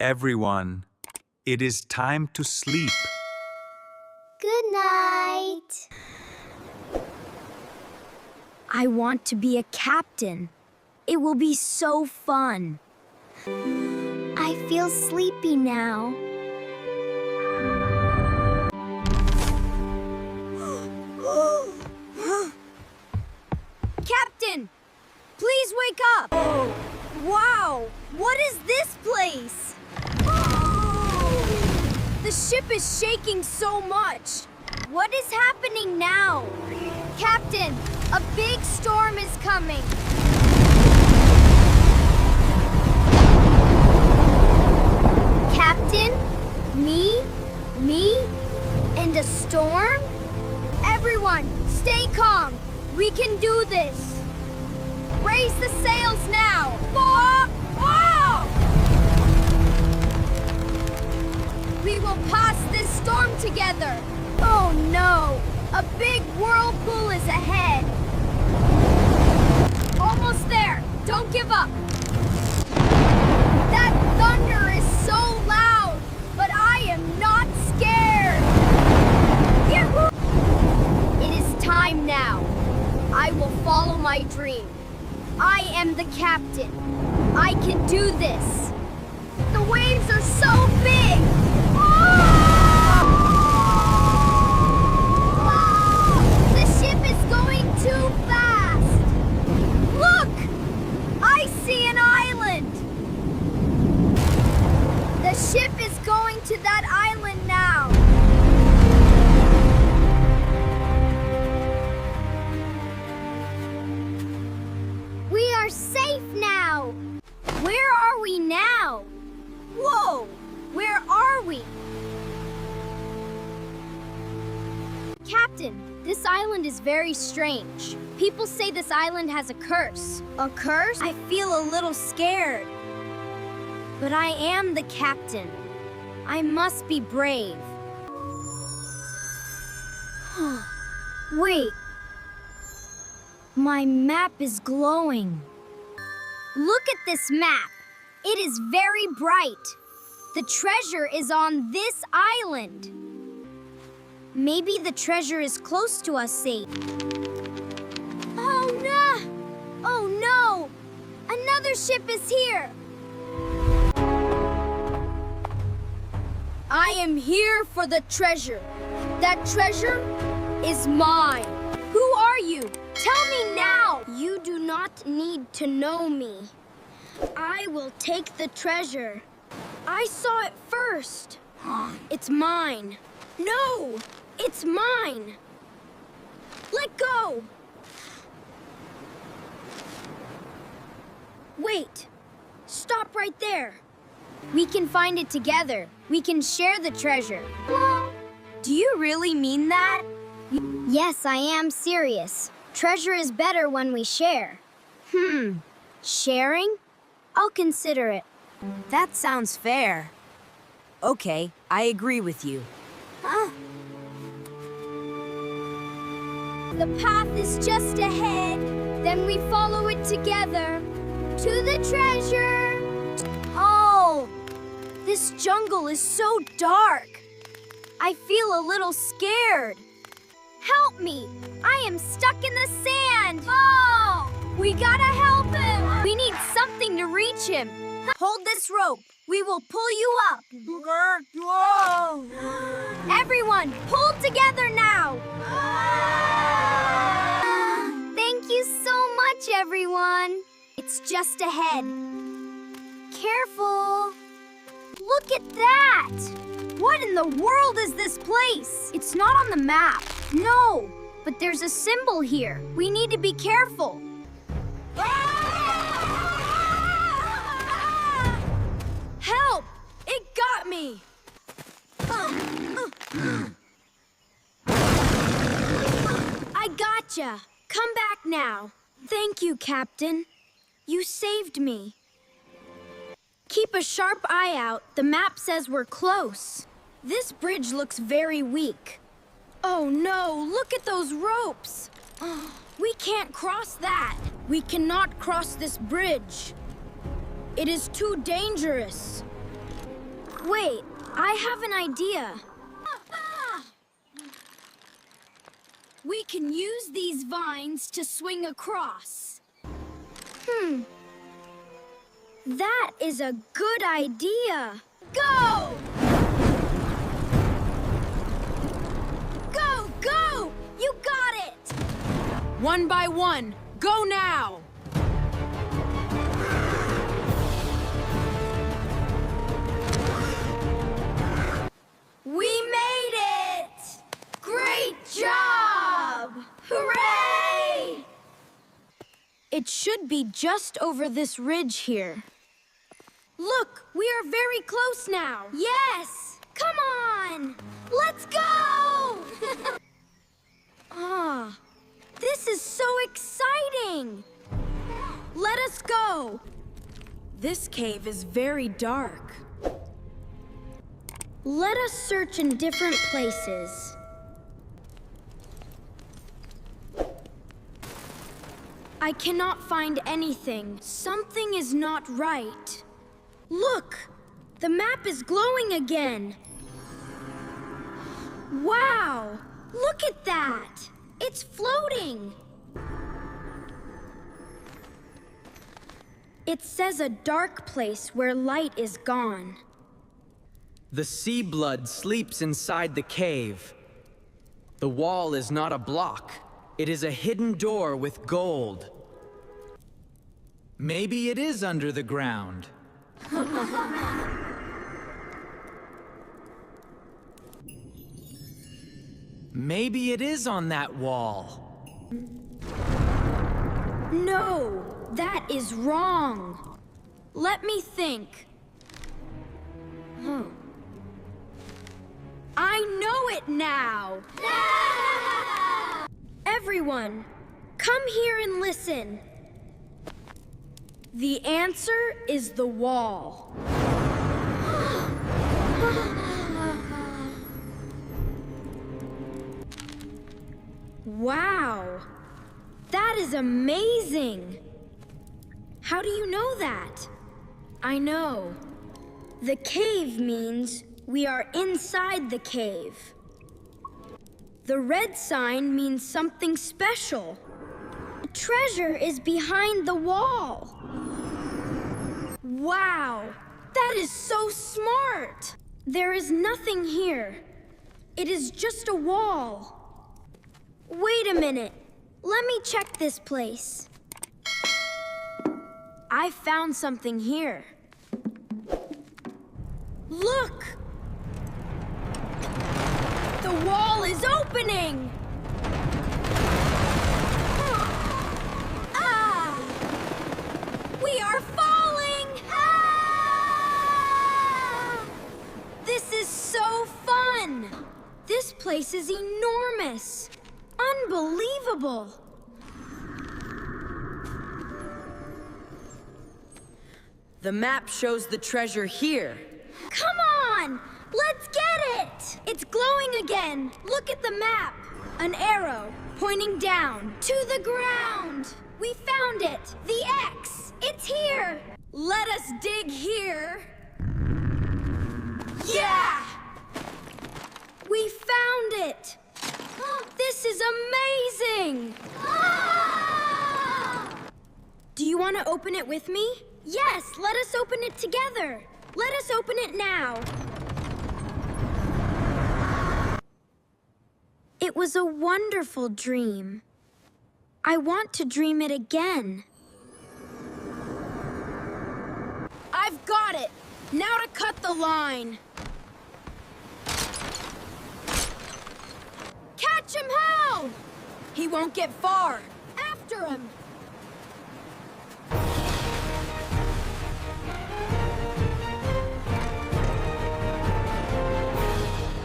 everyone. It is time to sleep. Good night. I want to be a captain. It will be so fun. I feel sleepy now. Captain, please wake up. Oh, wow, what is this place? The ship is shaking so much. What is happening now? Captain, a big storm is coming. Captain? Me, and a storm? Everyone, stay calm. We can do this. Raise the sails now. We will pass this storm together. Oh no, a big whirlpool is ahead. Almost there. Don't give up. That thunder is so loud, but I am not scared. Yahoo! It is time now. I will follow my dream. I am the captain. I can do this. The waves are so big. The ship is going too fast. Look! I see an island. The ship is going to that island now. We are safe now. Where are we now? Whoa! Where are we? Captain, this island is very strange. People say this island has a curse. A curse? I feel a little scared. But I am the captain. I must be brave. Wait. My map is glowing. Look at this map. It is very bright. The treasure is on this island. Maybe the treasure is close to us safe. Oh no! Oh no! Another ship is here! I am here for the treasure. That treasure is mine. Who are you? Tell me now! You do not need to know me. I will take the treasure. I saw it first. It's mine. No! It's mine! Let go! Wait! Stop right there. We can find it together. We can share the treasure. Do you really mean that? Yes, I am serious. Treasure is better when we share. Sharing? I'll consider it. That sounds fair. Okay, I agree with you. The path is just ahead. Then we follow it together. To the treasure! Oh! This jungle is so dark. I feel a little scared. Help me! I am stuck in the sand! Oh! We gotta help him! We need something to reach him. Hold this rope. We will pull you up. Everyone, pull together now! Thank you so much, everyone. It's just ahead. Careful! Look at that! What in the world is this place? It's not on the map. No, but there's a symbol here. We need to be careful. Help! It got me! I gotcha. Come back now. Thank you, Captain. You saved me. Keep a sharp eye out. The map says we're close. This bridge looks very weak. Oh no, look at those ropes. We can't cross that. We cannot cross this bridge. It is too dangerous. Wait, I have an idea. We can use these vines to swing across. That is a good idea. Go! Go, go! You got it! One by one, go now! We made it! Great job! Hooray! It should be just over this ridge here. Look, we are very close now. Yes! Come on! Let's go! This is so exciting! Let us go! This cave is very dark. Let us search in different places. I cannot find anything. Something is not right. Look! The map is glowing again. Wow! Look at that! It's floating! It says a dark place where light is gone. The sea blood sleeps inside the cave. The wall is not a block. It is a hidden door with gold. Maybe it is under the ground. Maybe it is on that wall. No, that is wrong. Let me think. I know it now! Everyone, come here and listen. The answer is the wall. Wow! That is amazing! How do you know that? I know. The cave means we are inside the cave. The red sign means something special. The treasure is behind the wall. Wow! That is so smart! There is nothing here. It is just a wall. Wait a minute. Let me check this place. I found something here. Look! The wall is opening! Ah! We are falling! Ah! This is so fun! This place is enormous! Unbelievable! The map shows the treasure here. Come on! Let's get it! It's glowing again! Look at the map! An arrow pointing down to the ground! We found it! The X! It's here! Let us dig here. Yeah! We found it! This is amazing! Ah! Do you want to open it with me? Yes, let us open it together! Let us open it now! It was a wonderful dream. I want to dream it again. I've got it! Now to cut the line. Catch him, Hal! He won't get far. After him!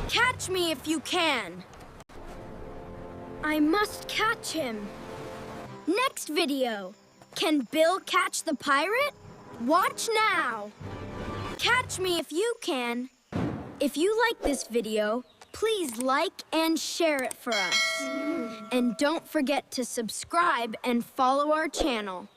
Catch me if you can. I must catch him. Next video. Can Bill catch the pirate? Watch now. Catch me if you can. If you like this video, please like and share it for us. And don't forget to subscribe and follow our channel.